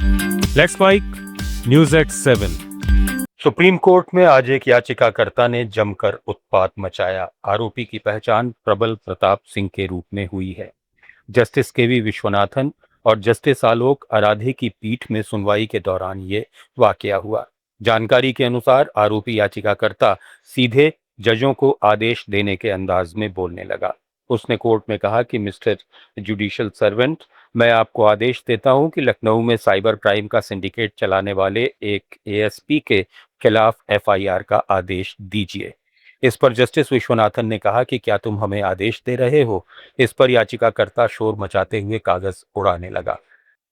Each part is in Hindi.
Let's mic news at 7। Supreme court में आज एक याचिकाकर्ता ने जमकर उत्पात मचाया। आरोपी की पहचान प्रबल प्रताप सिंह के रूप में हुई है। जस्टिस केवी विश्वनाथन और जस्टिस आलोक आराधे की पीठ में सुनवाई के दौरान ये वाकया हुआ। जानकारी के अनुसार आरोपी याचिकाकर्ता सीधे जजों को आदेश देने के अंदाज में बोलने लगा। उसने कोर्ट में कहा कि मिस्टर जुडिशियल सर्वेंट, मैं आपको आदेश देता हूं कि लखनऊ में साइबर क्राइम का सिंडिकेट चलाने वाले एक एएसपी के खिलाफ एफआईआर का आदेश दीजिए। इस पर जस्टिस विश्वनाथन ने कहा कि क्या तुम हमें आदेश दे रहे हो। इस पर याचिकाकर्ता शोर मचाते हुए कागज उड़ाने लगा।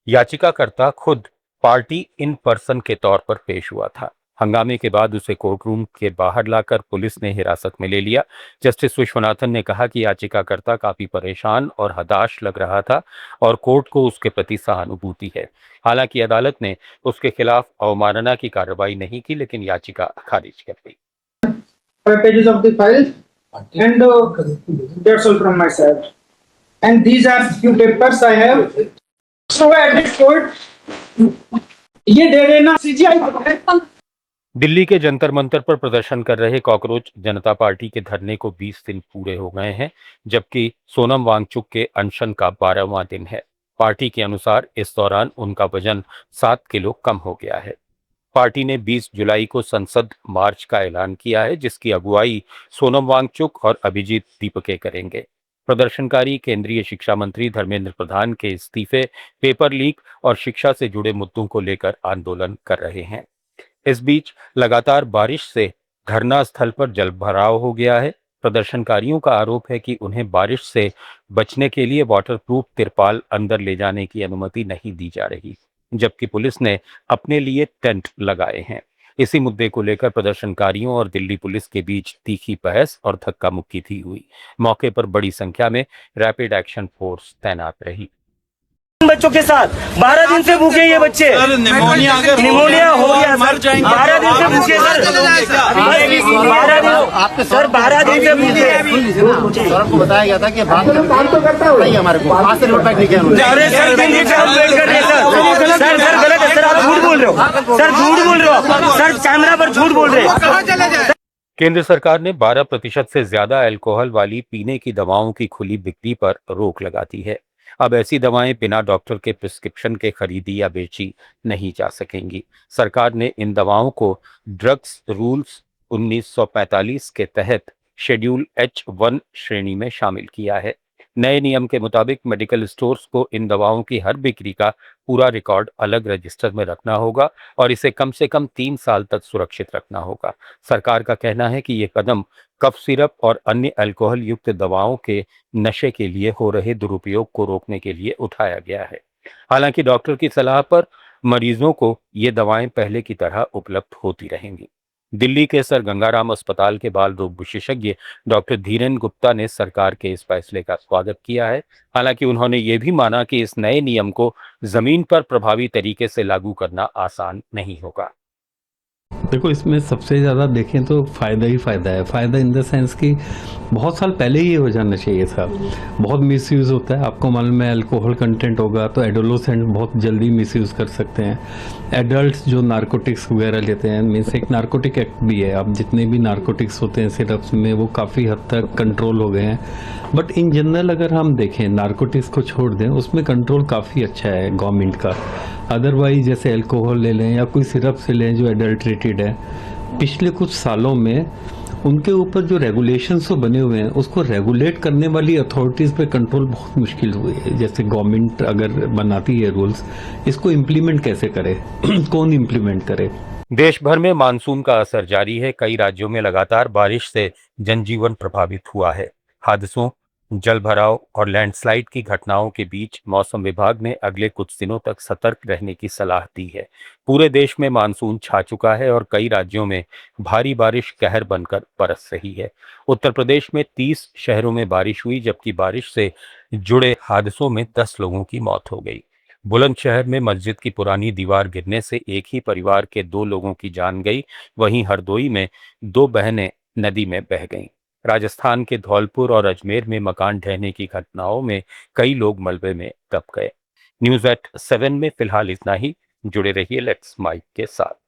याचिकाकर्ता खुद पार्टी इन पर्सन के तौर पर पेश हुआ था। हंगामे के बाद उसे कोर्ट रूम के बाहर लाकर पुलिस ने हिरासत में ले लिया। जस्टिस विश्वनाथन ने कहा कि याचिकाकर्ता काफी परेशान और हताश लग रहा था और कोर्ट को उसके प्रति सहानुभूति है। हालांकि अदालत ने उसके खिलाफ अवमानना की कार्रवाई नहीं की, लेकिन याचिका खारिज कर दी। Pages of the file, and that's all from my side. And these are few papers I have. So at this court, ये दे देना CGI। दिल्ली के जंतर मंतर पर प्रदर्शन कर रहे कॉकरोच जनता पार्टी के धरने को 20 दिन पूरे हो गए हैं, जबकि सोनम वांगचुक के अनशन का 12वां दिन है। पार्टी के अनुसार इस दौरान उनका वजन 7 किलो कम हो गया है। पार्टी ने 20 जुलाई को संसद मार्च का ऐलान किया है, जिसकी अगुवाई सोनम वांगचुक और अभिजीत दीपके करेंगे। प्रदर्शनकारी केंद्रीय शिक्षा मंत्री धर्मेंद्र प्रधान के इस्तीफे, पेपर लीक और शिक्षा से जुड़े मुद्दों को लेकर आंदोलन कर रहे हैं। इस बीच लगातार बारिश से धरना स्थल पर जलभराव हो गया है। प्रदर्शनकारियों का आरोप है कि उन्हें बारिश से बचने के लिए वाटरप्रूफ तिरपाल अंदर ले जाने की अनुमति नहीं दी जा रही, जबकि पुलिस ने अपने लिए टेंट लगाए हैं। इसी मुद्दे को लेकर प्रदर्शनकारियों और दिल्ली पुलिस के बीच तीखी बहस और धक्का मुक्की थी हुई। मौके पर बड़ी संख्या में रैपिड एक्शन फोर्स तैनात रही। बच्चों के साथ 12 दिन से भूखे ये बच्चे, निमोनिया हो गया सर। 12 दिन से भूखे सर, 12 दिन से भूखे। सर को बताया गया था कि बात नहीं हमारे को आज से रोड बैक नहीं किया। अरे सर 3 दिन से हम वेट कर रहे हैं सर। सर गलत है सर, आप झूठ बोल रहे हो सर, झूठ बोल रहे हो सर, कैमरा पर झूठ बोल रहे हैं। केंद्र सरकार ने 12% से ज्यादा अल्कोहल वाली पीने की दवाओं की खुली बिक्री पर रोक लगा दी है। अब ऐसी दवाएं बिना डॉक्टर के प्रिस्क्रिप्शन के खरीदी या बेची नहीं जा सकेंगी। सरकार ने इन दवाओं को ड्रग्स रूल्स 1945 के तहत शेड्यूल H1 श्रेणी में शामिल किया है। नए नियम के मुताबिक मेडिकल स्टोर्स को इन दवाओं की हर बिक्री का पूरा रिकॉर्ड अलग रजिस्टर में रखना होगा और इसे कम से कम 3 साल तक सुरक्षित रखना होगा। सरकार का कहना है कि ये कदम कफ सिरप और अन्य अल्कोहल युक्त दवाओं के नशे के लिए हो रहे दुरुपयोग को रोकने के लिए उठाया गया है। हालांकि डॉक्टर की सलाह पर मरीजों को ये दवाएं पहले की तरह उपलब्ध होती रहेंगी। दिल्ली के सर गंगाराम अस्पताल के बाल रोग विशेषज्ञ डॉक्टर धीरेन गुप्ता ने सरकार के इस फैसले का स्वागत किया है। हालांकि उन्होंने ये भी माना कि इस नए नियम को जमीन पर प्रभावी तरीके से लागू करना आसान नहीं होगा। देखो, इसमें सबसे ज़्यादा देखें तो फ़ायदा ही फ़ायदा है। फ़ायदा इन द सेंस कि बहुत साल पहले ही हो जाना चाहिए था। बहुत मिसयूज़ होता है, आपको मालूम है। अल्कोहल कंटेंट होगा तो एडोलोसेंट बहुत जल्दी मिसयूज़ कर सकते हैं। एडल्ट्स जो नारकोटिक्स वगैरह लेते हैं, मीन्स एक नारकोटिक एक्ट भी है। अब जितने भी नारकोटिक्स होते हैं सिरप्स में, वो काफ़ी हद तक कंट्रोल हो गए हैं। बट इन जनरल अगर हम देखें, नारकोटिक्स को छोड़ दें, उसमें कंट्रोल काफ़ी अच्छा है गवर्नमेंट का। अदरवाइज जैसे अल्कोहल ले लें या कोई सिरप से लें जो एडल्ट्रेटेड है, पिछले कुछ सालों में उनके ऊपर जो रेगुलेशंस तो बने हुए हैं, उसको रेगुलेट करने वाली अथॉरिटीज़ पे कंट्रोल बहुत मुश्किल हुई है। जैसे गवर्नमेंट अगर बनाती है रूल्स, इसको इम्प्लीमेंट कैसे करे कौन इम्प्लीमेंट करे। देश भर में मानसून का असर जारी है। कई राज्यों में लगातार बारिश से जनजीवन प्रभावित हुआ है। हादसों, जलभराव और लैंडस्लाइड की घटनाओं के बीच मौसम विभाग ने अगले कुछ दिनों तक सतर्क रहने की सलाह दी है। पूरे देश में मानसून छा चुका है और कई राज्यों में भारी बारिश कहर बनकर बरस रही है। उत्तर प्रदेश में 30 शहरों में बारिश हुई, जबकि बारिश से जुड़े हादसों में 10 लोगों की मौत हो गई। बुलंदशहर में मस्जिद की पुरानी दीवार गिरने से एक ही परिवार के 2 लोगों की जान गई। वहीं हरदोई में 2 बहनें नदी में बह गईं। राजस्थान के धौलपुर और अजमेर में मकान ढहने की घटनाओं में कई लोग मलबे में दब गए। न्यूज़ एट 7 में फिलहाल इतना ही। जुड़े रहिए लेट्स माइक के साथ।